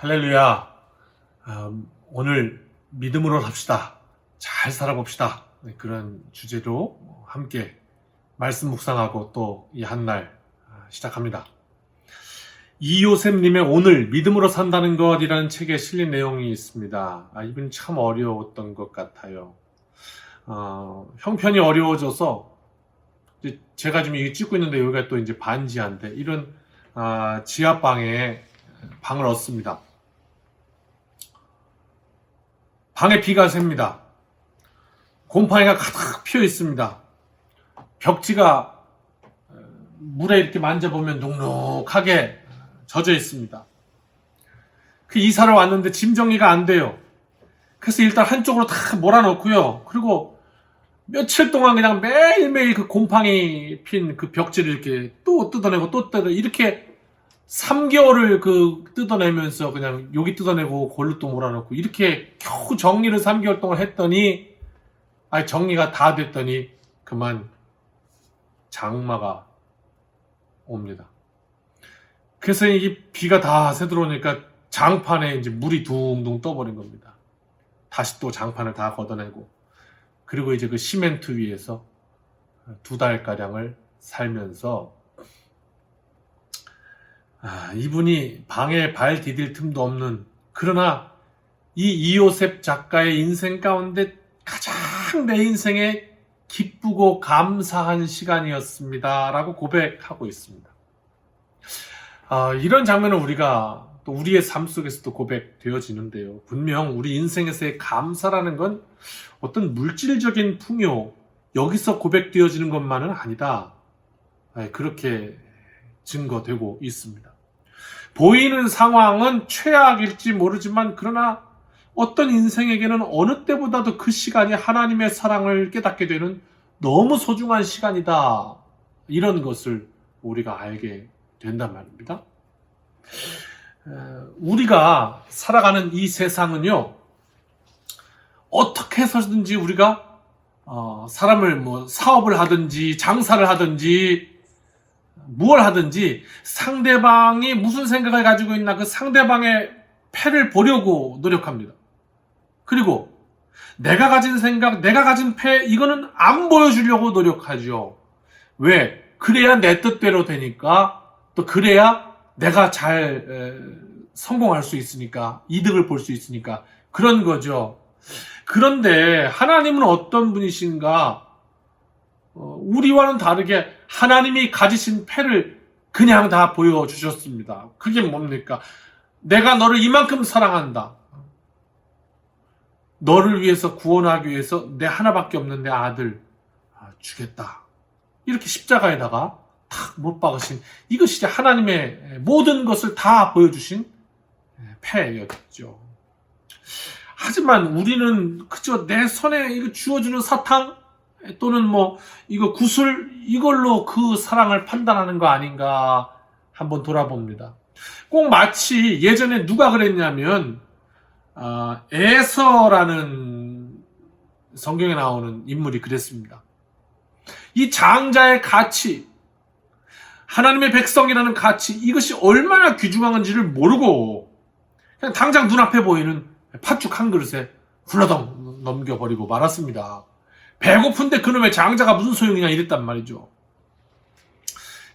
할렐루야. 오늘 믿음으로 삽시다. 잘 살아봅시다. 그런 주제로 함께 말씀 묵상하고 또 이 한 날 시작합니다. 이요셉님의 오늘 믿음으로 산다는 것이라는 책에 실린 내용이 있습니다. 이분 참 어려웠던 것 같아요. 형편이 어려워져서 제가 지금 이거 찍고 있는데 여기가 또 이제 반지하인데 이런 지하방에 방을 얻습니다. 방에 비가 셉니다. 곰팡이가 가득 피어 있습니다. 벽지가 물에 이렇게 만져보면 눅눅하게 젖어 있습니다. 그 이사를 왔는데 짐 정리가 안 돼요. 그래서 일단 한쪽으로 다 몰아넣고요. 그리고 며칠 동안 그냥 매일매일 그 곰팡이 핀 그 벽지를 이렇게 또 뜯어내고 또 뜯어 이렇게 3개월을 뜯어내면서 그냥 여기 뜯어내고 골로 또 몰아넣고 이렇게 겨우 정리를 3개월 동안 했더니 정리가 다 됐더니 그만 장마가 옵니다. 그래서 이게 비가 다 새들어오니까 장판에 이제 물이 둥둥 떠버린 겁니다. 다시 또 장판을 다 걷어내고 그리고 이제 그 시멘트 위에서 2달가량을 살면서 이분이 방에 발 디딜 틈도 없는 그러나 이 이요셉 작가의 인생 가운데 가장 내 인생에 기쁘고 감사한 시간이었습니다 라고 고백하고 있습니다. 이런 장면은 우리가 또 우리의 삶 속에서도 고백되어지는데요. 분명 우리 인생에서의 감사라는 건 어떤 물질적인 풍요 여기서 고백되어지는 것만은 아니다. 그렇게 증거되고 있습니다. 보이는 상황은 최악일지 모르지만 그러나 어떤 인생에게는 어느 때보다도 그 시간이 하나님의 사랑을 깨닫게 되는 너무 소중한 시간이다. 이런 것을 우리가 알게 된단 말입니다. 우리가 살아가는 이 세상은요. 어떻게 해서든지 우리가 사람을 사업을 하든지 장사를 하든지 무엇을 하든지 상대방이 무슨 생각을 가지고 있나 그 상대방의 패를 보려고 노력합니다. 그리고 내가 가진 생각, 내가 가진 패 이거는 안 보여주려고 노력하죠. 왜? 그래야 내 뜻대로 되니까 또 그래야 내가 잘 성공할 수 있으니까 이득을 볼 수 있으니까 그런 거죠. 그런데 하나님은 어떤 분이신가? 우리와는 다르게 하나님이 가지신 패를 그냥 다 보여주셨습니다. 그게 뭡니까? 내가 너를 이만큼 사랑한다. 너를 위해서 구원하기 위해서 내 하나밖에 없는 내 아들 주겠다. 이렇게 십자가에다가 탁 못 박으신 이것이 하나님의 모든 것을 다 보여주신 패였죠. 하지만 우리는 그저 내 손에 이거 쥐어주는 사탕 또는 이거 구슬 이걸로 그 사랑을 판단하는 거 아닌가 한번 돌아봅니다. 꼭 마치 예전에 누가 그랬냐면 에서라는 성경에 나오는 인물이 그랬습니다. 이 장자의 가치, 하나님의 백성이라는 가치 이것이 얼마나 귀중한지를 모르고 그냥 당장 눈앞에 보이는 팥죽 한 그릇에 훌러덩 넘겨버리고 말았습니다. 배고픈데 그놈의 장자가 무슨 소용이냐 이랬단 말이죠.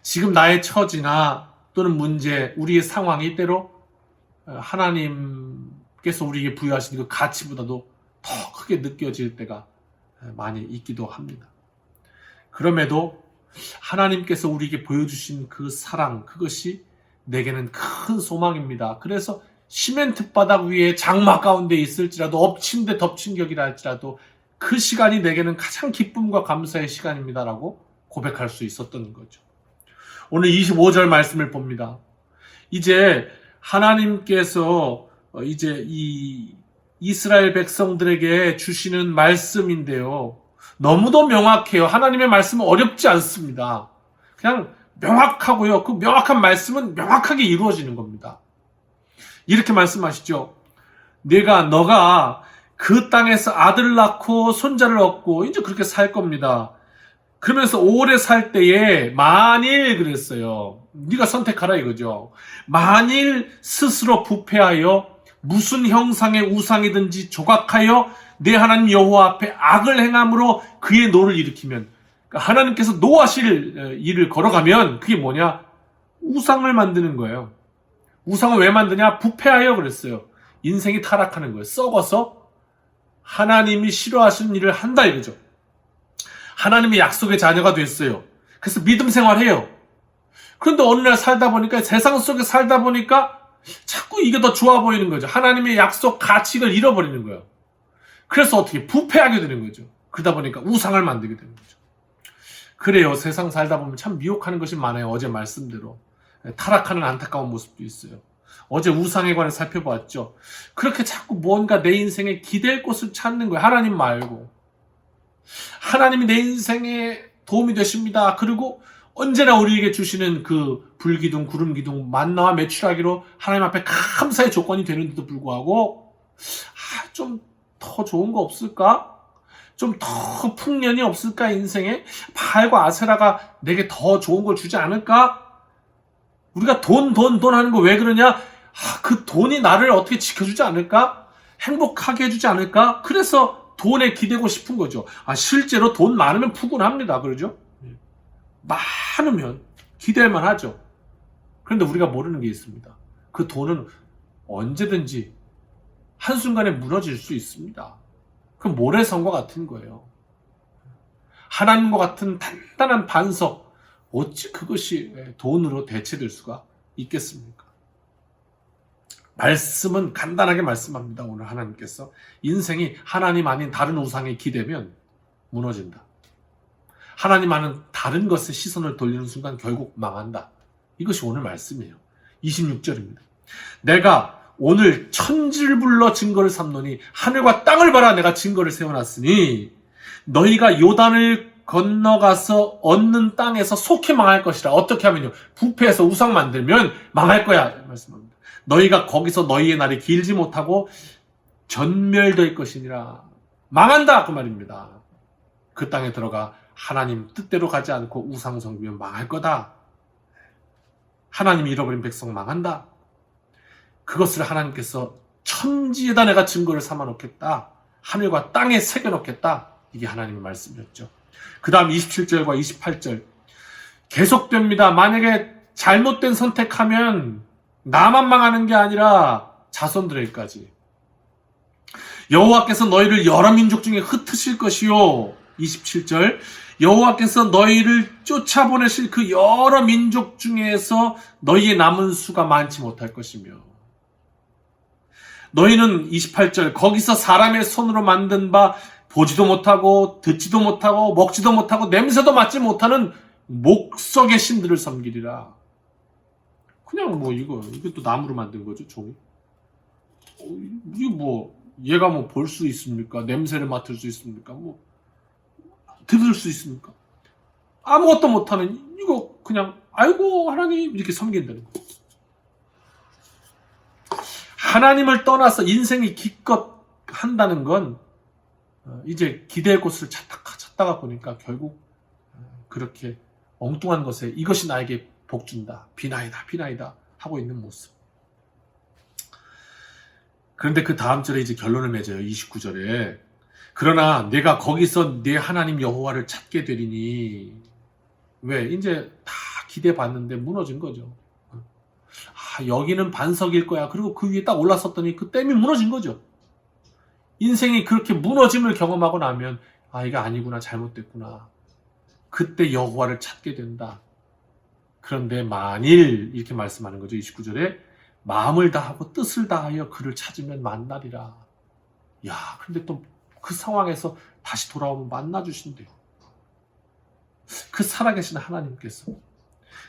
지금 나의 처지나 또는 문제, 우리의 상황이 때로 하나님께서 우리에게 부여하신 그 가치보다도 더 크게 느껴질 때가 많이 있기도 합니다. 그럼에도 하나님께서 우리에게 보여주신 그 사랑, 그것이 내게는 큰 소망입니다. 그래서 시멘트 바닥 위에 장마 가운데 있을지라도 엎친 데 덮친 격이라 할지라도 그 시간이 내게는 가장 기쁨과 감사의 시간입니다라고 고백할 수 있었던 거죠. 오늘 25절 말씀을 봅니다. 이제 하나님께서 이제 이 이스라엘 백성들에게 주시는 말씀인데요. 너무도 명확해요. 하나님의 말씀은 어렵지 않습니다. 그냥 명확하고요. 그 명확한 말씀은 명확하게 이루어지는 겁니다. 이렇게 말씀하시죠. 너가 그 땅에서 아들을 낳고 손자를 얻고 이제 그렇게 살 겁니다. 그러면서 오래 살 때에 만일 그랬어요. 네가 선택하라 이거죠. 만일 스스로 부패하여 무슨 형상의 우상이든지 조각하여 내 하나님 여호와 앞에 악을 행함으로 그의 노를 일으키면, 그러니까 하나님께서 노하실 일을 걸어가면 그게 뭐냐? 우상을 만드는 거예요. 우상을 왜 만드냐? 부패하여 그랬어요. 인생이 타락하는 거예요. 썩어서 하나님이 싫어하시는 일을 한다 이거죠. 하나님의 약속의 자녀가 됐어요. 그래서 믿음 생활해요. 그런데 어느 날 살다 보니까, 세상 속에 살다 보니까 자꾸 이게 더 좋아 보이는 거죠. 하나님의 약속 가치를 잃어버리는 거예요. 그래서 어떻게 부패하게 되는 거죠. 그러다 보니까 우상을 만들게 되는 거죠. 그래요. 세상 살다 보면 참 미혹하는 것이 많아요. 어제 말씀대로 타락하는 안타까운 모습도 있어요. 어제 우상에 관해 살펴봤죠. 그렇게 자꾸 뭔가 내 인생에 기댈 곳을 찾는 거예요. 하나님 말고. 하나님이 내 인생에 도움이 되십니다. 그리고 언제나 우리에게 주시는 그 불기둥, 구름기둥, 만나와 매출하기로 하나님 앞에 감사의 조건이 되는데도 불구하고, 좀 더 좋은 거 없을까? 좀 더 풍년이 없을까? 인생에 바알과 아세라가 내게 더 좋은 걸 주지 않을까? 우리가 돈 하는 거 왜 그러냐? 그 돈이 나를 어떻게 지켜주지 않을까? 행복하게 해주지 않을까? 그래서 돈에 기대고 싶은 거죠. 실제로 돈 많으면 푸근합니다. 그러죠? 많으면 기댈만 하죠. 그런데 우리가 모르는 게 있습니다. 그 돈은 언제든지 한순간에 무너질 수 있습니다. 그 모래성과 같은 거예요. 하나님과 같은 단단한 반석, 어찌 그것이 돈으로 대체될 수가 있겠습니까? 말씀은 간단하게 말씀합니다. 오늘 하나님께서 인생이 하나님 아닌 다른 우상에 기대면 무너진다. 하나님 아닌 다른 것에 시선을 돌리는 순간 결국 망한다. 이것이 오늘 말씀이에요. 26절입니다. 내가 오늘 천지를 불러 증거를 삼노니 하늘과 땅을 봐라. 내가 증거를 세워놨으니 너희가 요단을 건너가서 얻는 땅에서 속히 망할 것이라. 어떻게 하면요? 부패해서 우상 만들면 망할 거야. 말씀합니다. 너희가 거기서 너희의 날이 길지 못하고 전멸될 것이니라. 망한다 그 말입니다. 그 땅에 들어가 하나님 뜻대로 가지 않고 우상 섬기면 망할 거다. 하나님이 잃어버린 백성 망한다. 그것을 하나님께서 천지에다 내가 증거를 삼아 놓겠다. 하늘과 땅에 새겨 놓겠다. 이게 하나님의 말씀이었죠. 그 다음 27절과 28절 계속됩니다. 만약에 잘못된 선택하면 나만 망하는 게 아니라 자손들에게까지. 여호와께서 너희를 여러 민족 중에 흩으실 것이요. 27절 여호와께서 너희를 쫓아보내실 그 여러 민족 중에서 너희의 남은 수가 많지 못할 것이며, 너희는 28절 거기서 사람의 손으로 만든 바 보지도 못하고 듣지도 못하고 먹지도 못하고 냄새도 맡지 못하는 목석의 신들을 섬기리라. 그냥 이것도 나무로 만든 거죠, 종이. 이게 얘가 볼 수 있습니까? 냄새를 맡을 수 있습니까? 들을 수 있습니까? 아무것도 못하는 이거 그냥 아이고 하나님 이렇게 섬긴다는 거예요. 하나님을 떠나서 인생이 기껏 한다는 건 이제 기댈 곳을 찾다가 보니까 결국 그렇게 엉뚱한 것에 이것이 나에게 복준다. 비나이다 하고 있는 모습. 그런데 그 다음 절에 이제 결론을 맺어요. 29절에. 그러나 내가 거기서 내 하나님 여호와를 찾게 되리니. 왜? 이제 다 기대봤는데 무너진 거죠. 여기는 반석일 거야. 그리고 그 위에 딱 올랐었더니 그 댐이 무너진 거죠. 인생이 그렇게 무너짐을 경험하고 나면 이게 아니구나, 잘못됐구나. 그때 여호와를 찾게 된다. 그런데 만일 이렇게 말씀하는 거죠. 29절에 마음을 다하고 뜻을 다하여 그를 찾으면 만나리라. 근데 또 그 상황에서 다시 돌아오면 만나주신대요. 그 살아계신 하나님께서.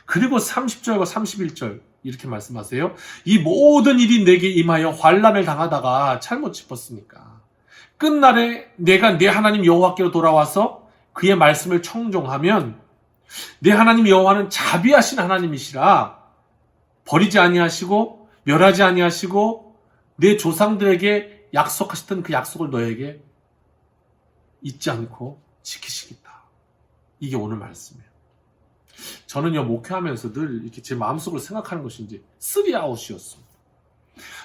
그리고 30절과 31절 이렇게 말씀하세요. 이 모든 일이 내게 임하여 환난을 당하다가 잘못 짚었으니까 끝날에 내가 내 하나님 여호와께로 돌아와서 그의 말씀을 청종하면 내 하나님 여호와는 자비하신 하나님이시라. 버리지 아니하시고 멸하지 아니하시고 내 조상들에게 약속하셨던 그 약속을 너에게 잊지 않고 지키시겠다. 이게 오늘 말씀이에요. 저는요, 목회하면서 늘 이렇게 제 마음속으로 생각하는 것이 이제 3아웃이었습니다.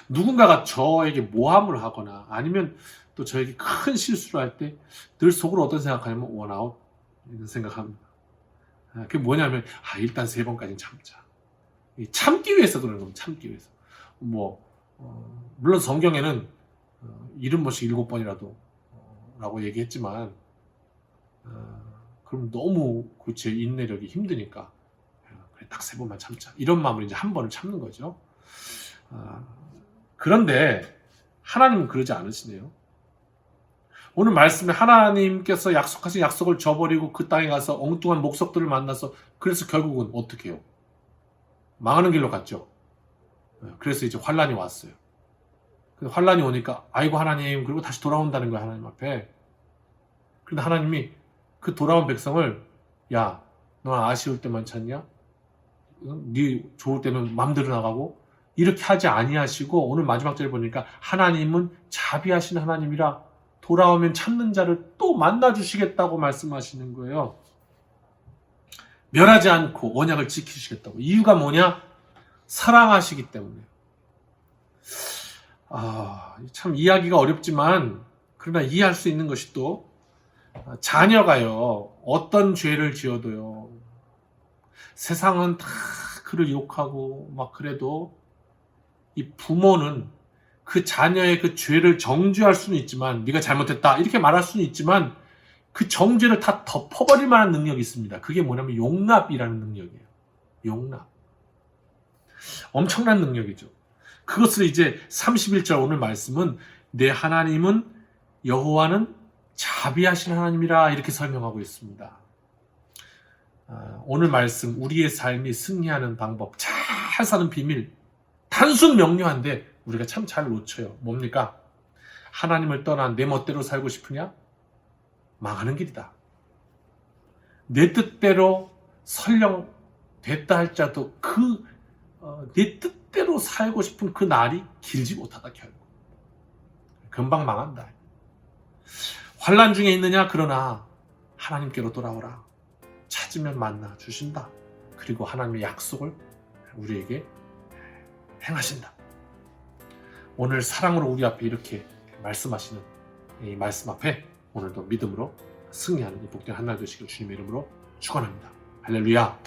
누군가가 저에게 모함을 하거나 아니면 또 저에게 큰 실수를 할 때 늘 속으로 어떤 생각하냐면 1아웃 이런 생각합니다. 그게 뭐냐면 일단 3번까지는 참자. 참기 위해서 그러는 겁니다. 참기 위해서. 물론 성경에는 70번씩 7번이라도 라고 얘기했지만 그럼 너무 제 인내력이 힘드니까 그래, 딱 3번만 참자. 이런 마음으로 이제 한 번을 참는 거죠. 그런데 하나님은 그러지 않으시네요. 오늘 말씀에 하나님께서 약속하신 약속을 저버리고 그 땅에 가서 엉뚱한 목석들을 만나서 그래서 결국은 어떻게 해요? 망하는 길로 갔죠. 그래서 이제 환란이 왔어요. 환란이 오니까 아이고 하나님, 그리고 다시 돌아온다는 거예요. 하나님 앞에. 그런데 하나님이 그 돌아온 백성을 야, 너 아쉬울 때만 찾냐? 네 좋을 때는 맘대로 나가고 이렇게 하지 아니하시고 오늘 마지막 절에 보니까 하나님은 자비하신 하나님이라 돌아오면 찾는 자를 또 만나주시겠다고 말씀하시는 거예요. 멸하지 않고 언약을 지키시겠다고. 이유가 뭐냐? 사랑하시기 때문에. 참 이해하기가 어렵지만 그러나 이해할 수 있는 것이 또 자녀가요, 어떤 죄를 지어도요, 세상은 다 그를 욕하고 막 그래도 이 부모는 그 자녀의 그 죄를 정죄할 수는 있지만, 네가 잘못했다 이렇게 말할 수는 있지만 그 정죄를 다 덮어버릴 만한 능력이 있습니다. 그게 뭐냐면 용납이라는 능력이에요. 용납. 엄청난 능력이죠. 그것을 이제 31절 오늘 말씀은 내 하나님은 여호와는 자비하신 하나님이라 이렇게 설명하고 있습니다. 오늘 말씀, 우리의 삶이 승리하는 방법, 잘 사는 비밀, 단순 명료한데 우리가 참 잘 놓쳐요. 뭡니까? 하나님을 떠나 내 멋대로 살고 싶으냐? 망하는 길이다. 내 뜻대로 설령 됐다 할지라도 내 뜻대로 살고 싶은 그 날이 길지 못하다 결국. 금방 망한다. 환난 중에 있느냐? 그러나 하나님께로 돌아오라. 찾으면 만나 주신다. 그리고 하나님의 약속을 우리에게 행하신다. 오늘 사랑으로 우리 앞에 이렇게 말씀하시는 이 말씀 앞에 오늘도 믿음으로 승리하는 이 복된 한 날 되시길 주님의 이름으로 축원합니다. 할렐루야.